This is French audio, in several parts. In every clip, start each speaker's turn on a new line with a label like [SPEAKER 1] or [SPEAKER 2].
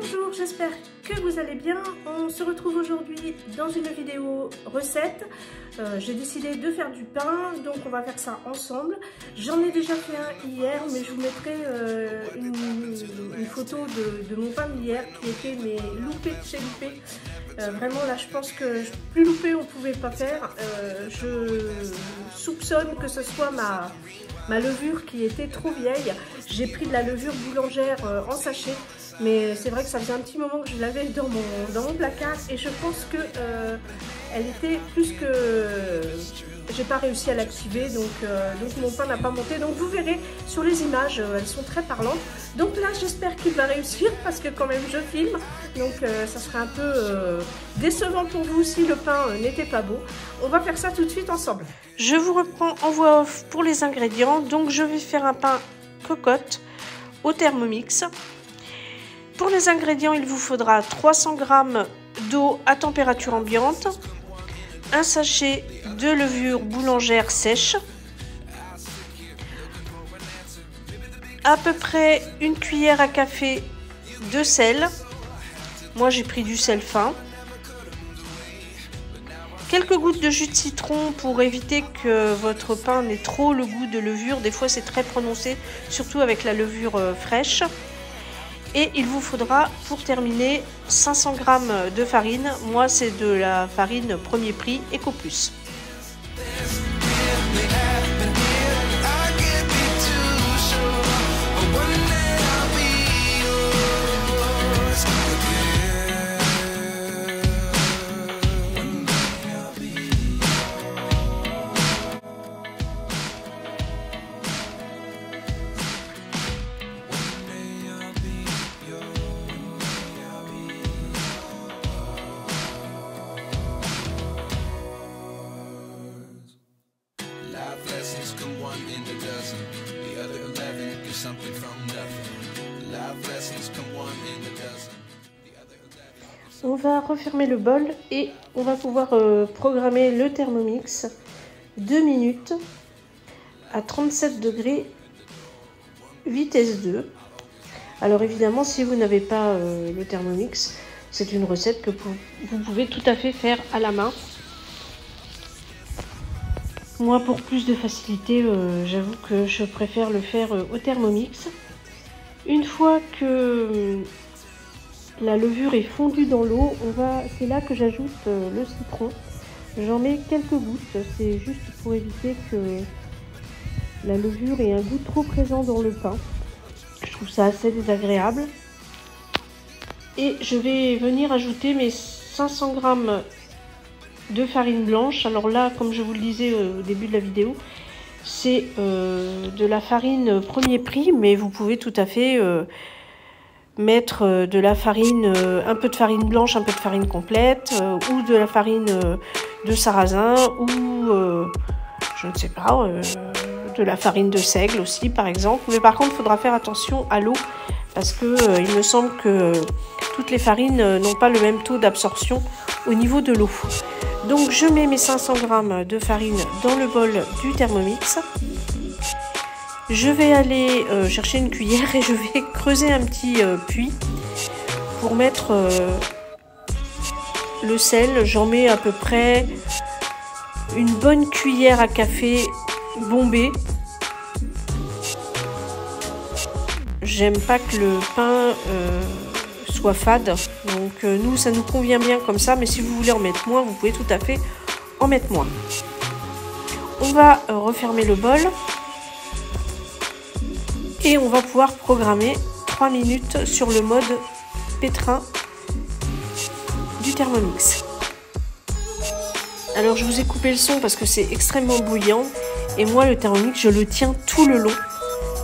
[SPEAKER 1] Bonjour, j'espère que vous allez bien. On se retrouve aujourd'hui dans une vidéo recette. J'ai décidé de faire du pain, donc on va faire ça ensemble. J'en ai déjà fait un hier, mais je vous mettrai une photo de mon pain d'hier qui était loupé de chez loupé. Vraiment là, je pense que plus loupé on pouvait pas faire. Je soupçonne que ce soit ma levure qui était trop vieille. J'ai pris de la levure boulangère en sachet, mais c'est vrai que ça faisait un petit moment que je l'avais dans mon placard et je pense que elle était plus que... J'ai pas réussi à l'activer, donc mon pain n'a pas monté. Donc vous verrez sur les images, elles sont très parlantes. Donc là, j'espère qu'il va réussir parce que quand même je filme, donc ça serait un peu décevant pour vous si le pain n'était pas beau. On va faire ça tout de suite ensemble. Je vous reprends en voix off pour les ingrédients. Donc je vais faire un pain cocotte au Thermomix. Pour les ingrédients, il vous faudra 300 g d'eau à température ambiante, un sachet de levure boulangère sèche, à peu près une cuillère à café de sel. Moi j'ai pris du sel fin. Quelques gouttes de jus de citron pour éviter que votre pain n'ait trop le goût de levure. Des fois c'est très prononcé, surtout avec la levure fraîche. Et il vous faudra pour terminer 500 g de farine. Moi c'est de la farine premier prix Eco Plus. On va refermer le bol et on va pouvoir programmer le Thermomix 2 minutes à 37 degrés vitesse 2. Alors évidemment, si vous n'avez pas le Thermomix, c'est une recette que vous pouvez tout à fait faire à la main. Moi, pour plus de facilité, j'avoue que je préfère le faire au Thermomix. Une fois que la levure est fondue dans l'eau, c'est là que j'ajoute le citron. J'en mets quelques gouttes, c'est juste pour éviter que la levure ait un goût trop présent dans le pain. Je trouve ça assez désagréable. Et je vais venir ajouter mes 500 g de farine blanche. Alors là, comme je vous le disais au début de la vidéo, c'est de la farine premier prix, mais vous pouvez tout à fait mettre de la farine, un peu de farine blanche, un peu de farine complète, ou de la farine de sarrasin, ou je ne sais pas, de la farine de seigle aussi par exemple. Mais par contre, il faudra faire attention à l'eau parce que il me semble que toutes les farines n'ont pas le même taux d'absorption au niveau de l'eau. Donc je mets mes 500 g de farine dans le bol du Thermomix. Je vais aller chercher une cuillère et je vais creuser un petit puits pour mettre le sel. J'en mets à peu près une bonne cuillère à café bombée. J'aime pas que le pain soit fade, donc nous ça nous convient bien comme ça, mais si vous voulez en mettre moins, vous pouvez tout à fait en mettre moins. On va refermer le bol. Et on va pouvoir programmer 3 minutes sur le mode pétrin du Thermomix. Alors je vous ai coupé le son parce que c'est extrêmement bruyant. Et moi le Thermomix je le tiens tout le long.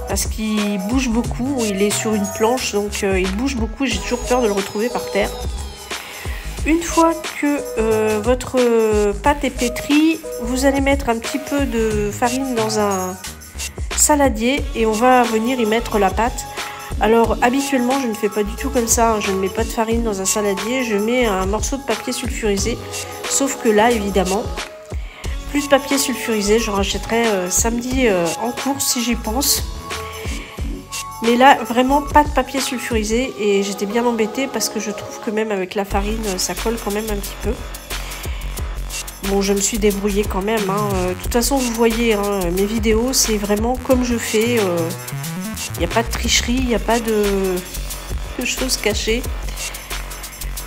[SPEAKER 1] Parce qu'il bouge beaucoup, il est sur une planche donc il bouge beaucoup. J'ai toujours peur de le retrouver par terre. Une fois que votre pâte est pétrie, vous allez mettre un petit peu de farine dans un saladier et on va venir y mettre la pâte. Alors habituellement je ne fais pas du tout comme ça, je ne mets pas de farine dans un saladier, je mets un morceau de papier sulfurisé, sauf que là évidemment plus de papier sulfurisé, j'en rachèterai samedi en course si j'y pense. Mais là, vraiment pas de papier sulfurisé et j'étais bien embêtée parce que je trouve que même avec la farine, ça colle quand même un petit peu. Bon, je me suis débrouillée quand même. De toute façon, vous voyez, mes vidéos, c'est vraiment comme je fais. Il n'y a pas de tricherie, il n'y a pas de choses cachées.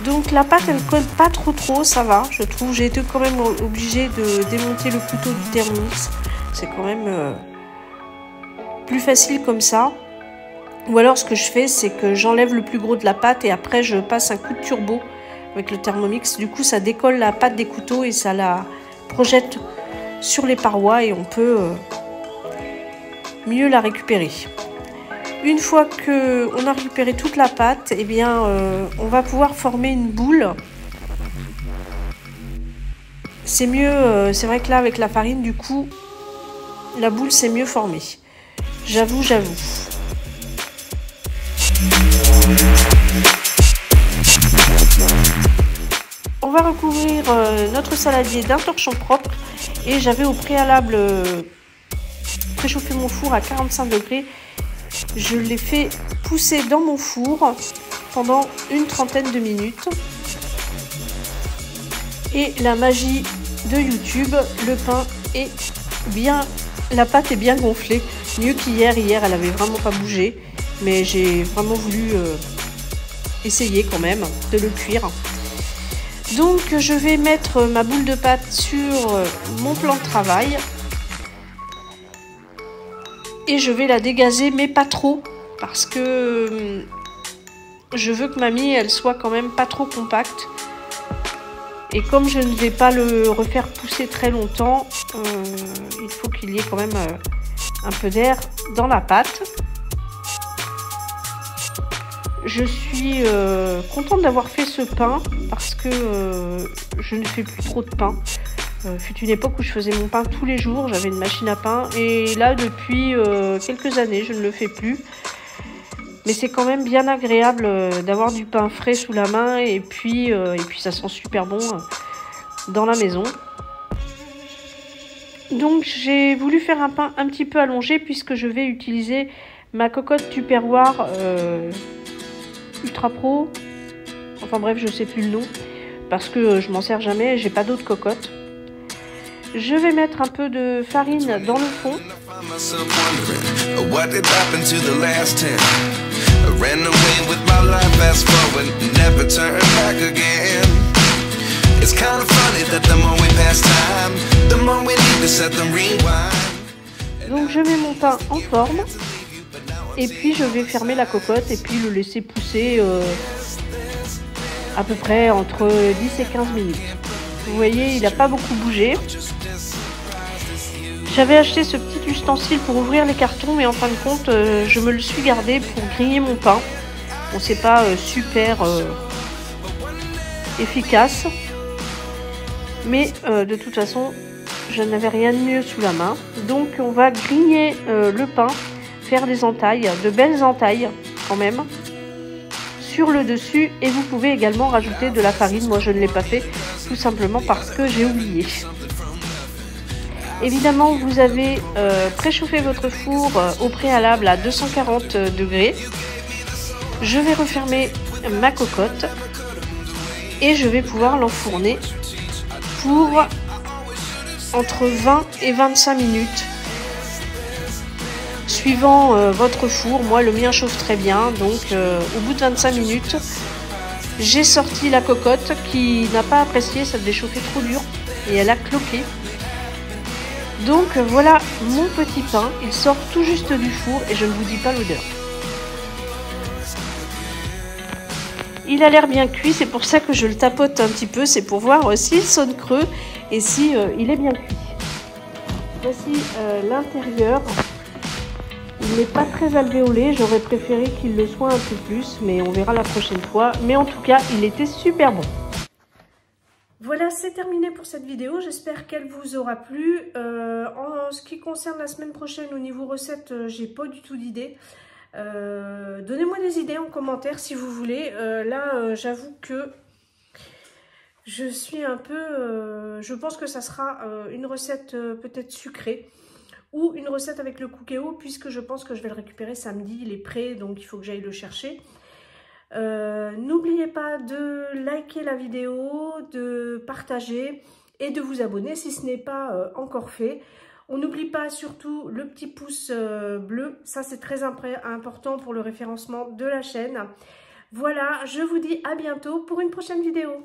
[SPEAKER 1] Donc la pâte, elle colle pas trop, ça va, je trouve. J'ai été quand même obligée de démonter le couteau du Thermomix. C'est quand même plus facile comme ça. Ou alors ce que je fais, c'est que j'enlève le plus gros de la pâte et après je passe un coup de turbo avec le Thermomix. Du coup, ça décolle la pâte des couteaux et ça la projette sur les parois et on peut mieux la récupérer. Une fois qu'on a récupéré toute la pâte, eh bien, on va pouvoir former une boule. C'est mieux, c'est vrai que là, avec la farine, du coup, la boule, c'est mieux formée. J'avoue. On va recouvrir notre saladier d'un torchon propre et j'avais au préalable préchauffé mon four à 45 degrés. Je l'ai fait pousser dans mon four pendant une trentaine de minutes. Et la magie de YouTube, le pain est bien, la pâte est bien gonflée. Mieux qu'hier. Hier, elle avait vraiment pas bougé. Mais j'ai vraiment voulu essayer quand même de le cuire. Donc, je vais mettre ma boule de pâte sur mon plan de travail. Et je vais la dégazer, mais pas trop. Parce que je veux que ma mie, elle soit quand même pas trop compacte. Et comme je ne vais pas le refaire pousser très longtemps, il faut qu'il y ait quand même un peu d'air dans la pâte. Je suis contente d'avoir fait ce pain parce que je ne fais plus trop de pain. Fut une époque où je faisais mon pain tous les jours, j'avais une machine à pain et là depuis quelques années je ne le fais plus. Mais c'est quand même bien agréable d'avoir du pain frais sous la main et puis ça sent super bon dans la maison. Donc j'ai voulu faire un pain un petit peu allongé puisque je vais utiliser ma cocotte Tupperware Ultra Pro. Enfin bref, je sais plus le nom parce que je m'en sers jamais, j'ai pas d'autres cocottes. Je vais mettre un peu de farine dans le fond. Donc je mets mon pain en forme et puis je vais fermer la cocotte et puis le laisser pousser à peu près entre 10 et 15 minutes. Vous voyez, il n'a pas beaucoup bougé. J'avais acheté ce petit ustensile pour ouvrir les cartons, mais en fin de compte, je me le suis gardé pour griller mon pain. Bon, c'est pas super efficace, mais de toute façon, je n'avais rien de mieux sous la main. Donc, on va griller le pain, faire des entailles, de belles entailles quand même, sur le dessus. Et vous pouvez également rajouter de la farine. Moi, je ne l'ai pas fait, tout simplement parce que j'ai oublié. Évidemment, vous avez préchauffé votre four au préalable à 240 degrés. Je vais refermer ma cocotte et je vais pouvoir l'enfourner pour entre 20 et 25 minutes. Suivant votre four, moi le mien chauffe très bien, donc au bout de 25 minutes, j'ai sorti la cocotte qui n'a pas apprécié, ça devait chauffer trop dur et elle a cloqué. Donc voilà mon petit pain, il sort tout juste du four et je ne vous dis pas l'odeur. Il a l'air bien cuit, c'est pour ça que je le tapote un petit peu, c'est pour voir s'il sonne creux et si il est bien cuit. Voici l'intérieur. Il n'est pas très alvéolé, j'aurais préféré qu'il le soit un peu plus, mais on verra la prochaine fois. Mais en tout cas, il était super bon. Voilà, c'est terminé pour cette vidéo. J'espère qu'elle vous aura plu. En ce qui concerne la semaine prochaine, au niveau recette, j'ai pas du tout d'idée. Donnez-moi des idées en commentaire si vous voulez. Là, j'avoue que je suis un peu... je pense que ça sera une recette peut-être sucrée. ou une recette avec le cookéo, puisque je pense que je vais le récupérer samedi, il est prêt, donc il faut que j'aille le chercher. N'oubliez pas de liker la vidéo, de partager et de vous abonner si ce n'est pas encore fait. On n'oublie pas surtout le petit pouce bleu, ça c'est très important pour le référencement de la chaîne. Voilà, je vous dis à bientôt pour une prochaine vidéo.